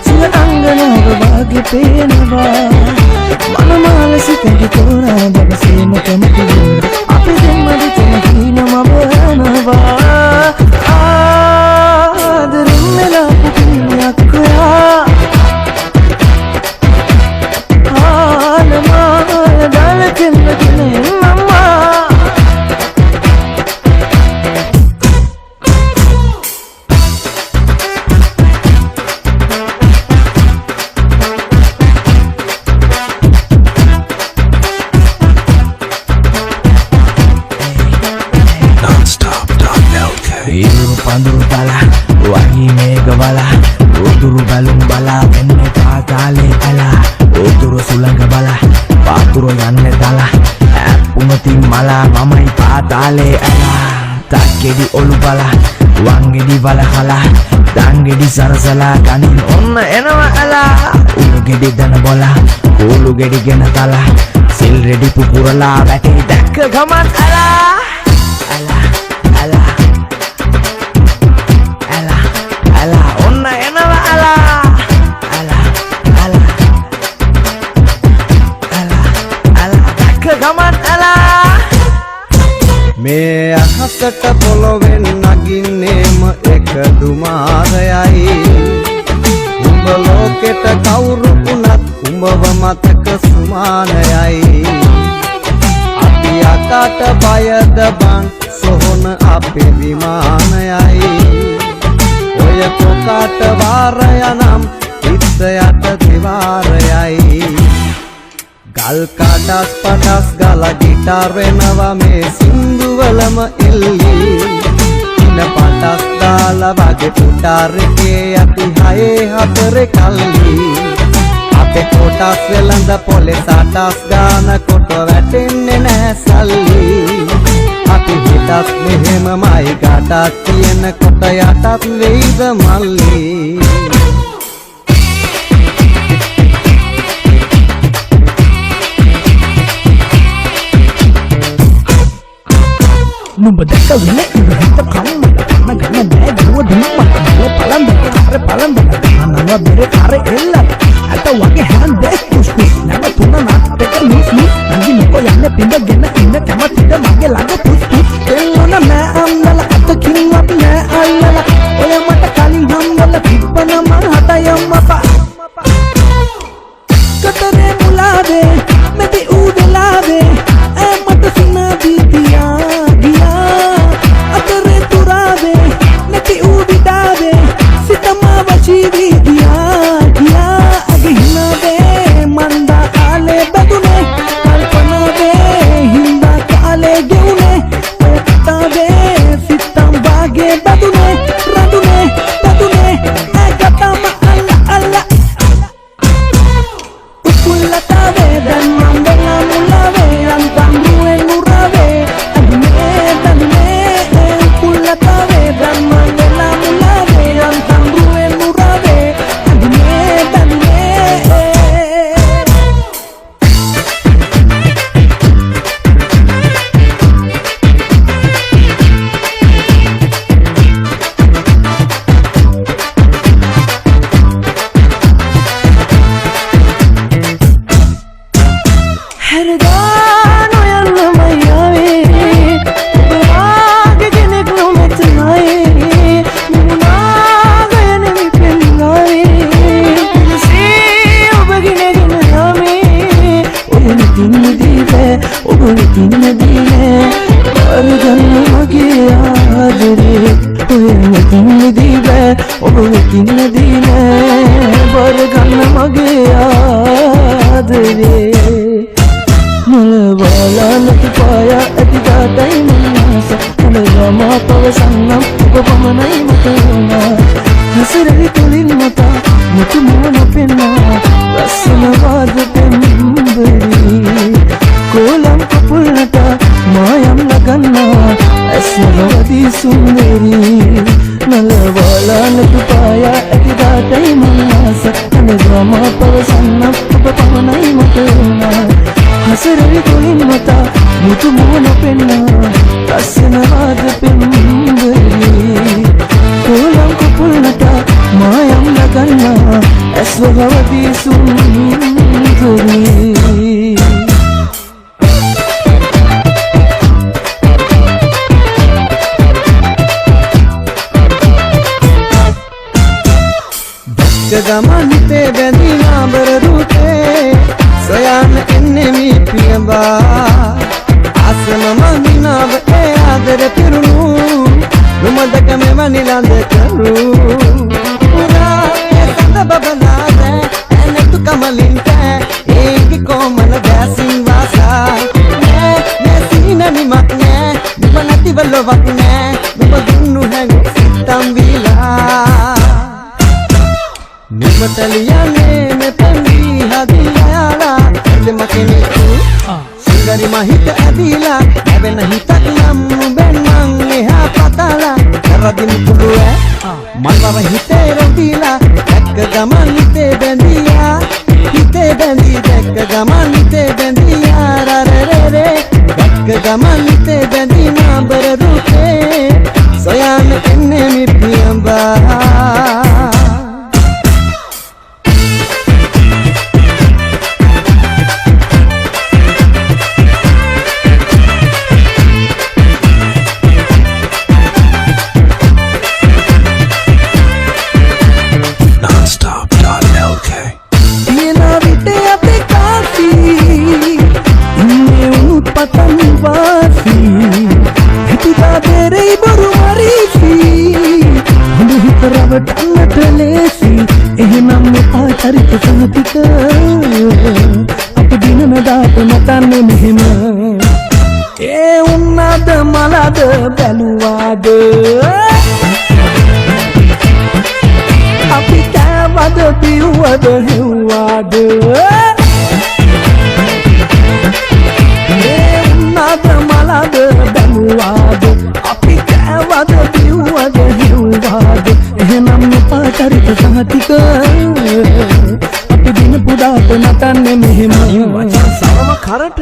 සිය අංගනාව වාගේ පේනවා මනමාල සිතේ තෝරා දවසේම කැමති අපි දෙන්න දෙතන කිනම බලනවා ආදරෙන් මෙලා පුකියක් කොයා ආලමාල දාලකෙන් වගේ මම්මා Panduru bala, wagi mega bala, uduru balung bala, enne paatale ala, uduru sulanga bala, paaturu yanne dala, punati mala, mamai paatale ala, takkedi olu bala, wangedi bala khala, dangedi sarasala, kanin onna enawa ala, ulugedi dana bola, ulugedi gena tala, sil ready pupurala, වැටේ දැක්ක ගමන් ala, ala, ala. Ala, onna enawa ala, ala, ala, ala, ala, dakka gaman ala. Me ahasata polowen naginnema ekadu marayai. Umba loketa kawuru punat umbawa mataka sumanayai. Api akata bayada bang sohona ape vimanayai. ඔය කොකාට වාරයනම් ඉස්සයට දිවාරයයි ගල් කඩස් පටස් ගල guitar වෙනවා මේ සින්දුවලම එල්ලි ඉන පටස් දාලා වගේ පුටාරකේ යටි හයේ හතරේ කල්ලි අපේ කොටස් වෙලඳ පොලේ සටස් ගාන කොට වැටෙන්නේ නෑ සල්ලි අපි හිතත් මෙහෙමමයි ගටක් තියෙන කොට යටත් වෙයිද මල්ලි නුඹ දැක්ක වෙන්නේ ඉවහිත කම්ම නගන බෑ දුව දුම්ම නෝ පලම් අනව බෙර කර එල්ල අත වගේ හැන් දෙස් පුස් පුස් නම තුන නාටක මිස් මිස් නංගි මොකෝ යන්නේ පින්දගෙන ඉන්න කැමතිද මගේ ළඟ පුස් පුස් එල්ලන මෑ අම්මල අතකින්වත් නෑ අල්ලලා ඔය මට කලින් හම්බල පිප්පන මං හතයම් අපා කතරේ මුලාවේ මෙති ඌදලාවේ ඇ මට සිනාදී තියා ගියා අතරේ තුරාවේ නැති ඌදිදාවේ සිතමා වචීවී ගියා අගිහිනාවේ මන්දා කාලේ බදුනේ කල්පනාවේ හින්දා කාලේ ගෙවුනේ ඔය කතාවේ සිතම් වාගේ බදුනේ රඳුනේ බදුනේ ඇ ගතම අල්ලා උකුල්ලතාවේ දැන් මම වෙලා මුලාවේ අන්තම් දුවෙන් මුරාවේ අදුනේ දන්නේ උකුල්ලතාවේ දැන් මම වෙලා මුලාවේ අන්තම් දුවෙන් මුරාවේ අදුනේ දන්නේ හැරදාන ඔයන්න මයාවේ ඔබවාගේ කෙනෙක් නොමැතනයි මුණාගෙන විපෙන්නාවේ පිළිසී ඔබගෙනගෙන යාමේ ඔබ නිතින්නදීවේ ඔබ නිතින්නදීනේ වරගන්න මගේ ආදරේ ඔය නිතින්නදීවේ ඔබ නිතින්නදීනේ වරගන්න මගේ ආදරේ Nalabalana paya atigatay manasa Nalagama pawasanam upapamanay matuna Nasiray tulin mata mutumuna pina Rasanavad pembari Kolam kapulnata mayam lagana Asnavadi sundari Nalabalana paya atigatay manasa Nalagama pawasanam upapamanay matuna Hasarari tulin mata mutu mona penna Rasanavad pembari Kolam kapulnata මායම් නගන්නා ඇස්වගවදී සුන්දරී ගමන් හිතේ බැඳිලා බර දුතේ සොයන්න එන්නේ මී පියඹා ආසම මනිනව ඒ ආදර පිරුණු නුඹදක මෙවැනි ලඳ කරු පුරා ඒ සඳ බබලාද එනතු කමලින්ට ඒකි කොමල දැසින් වාසා මේ සීන නිමක් නෑ නුඹ නැතිවලවක් නෑ නුඹ දුන්නු හැඟ සිතම් විලා නිමතලියනේ මෙතෙන්දි හදියාලා දෙම කෙනෙක් සිංගරි මහිත ඇදිලා නැවෙන හිතක් නම් නුඹෙන් මං එහා පතලා කරදින් පුළුවේ මල්වව හිතේ රැඳිලා දැක්ක ගමන් හිතේ බැඳියා හිතේ බැඳි දැක්ක ගමන් හිතේ බැඳියා රරරරේ දැක්ක ගමන් හිතේ බැඳි නඹර රුතේ සොයන්න එන්නේ මි පියඹා රවටන්නට ලේසි එහෙනම් මෙපා චරිත සහතික අපි දිනම දාපු නතන්නේ මෙහෙම ඒ උන්නද මලද බැලුවාද අපි කෑවද බිව්වද හෙව්වාද ඒ උන්නද මලද බැලුවාද අපි කෑවද බිව්වද හෙව්වාද එහෙනම් මෙපා චරිත සහතික අපි දින පුදාට නටන්නේ මෙහෙම වචන සමම කරට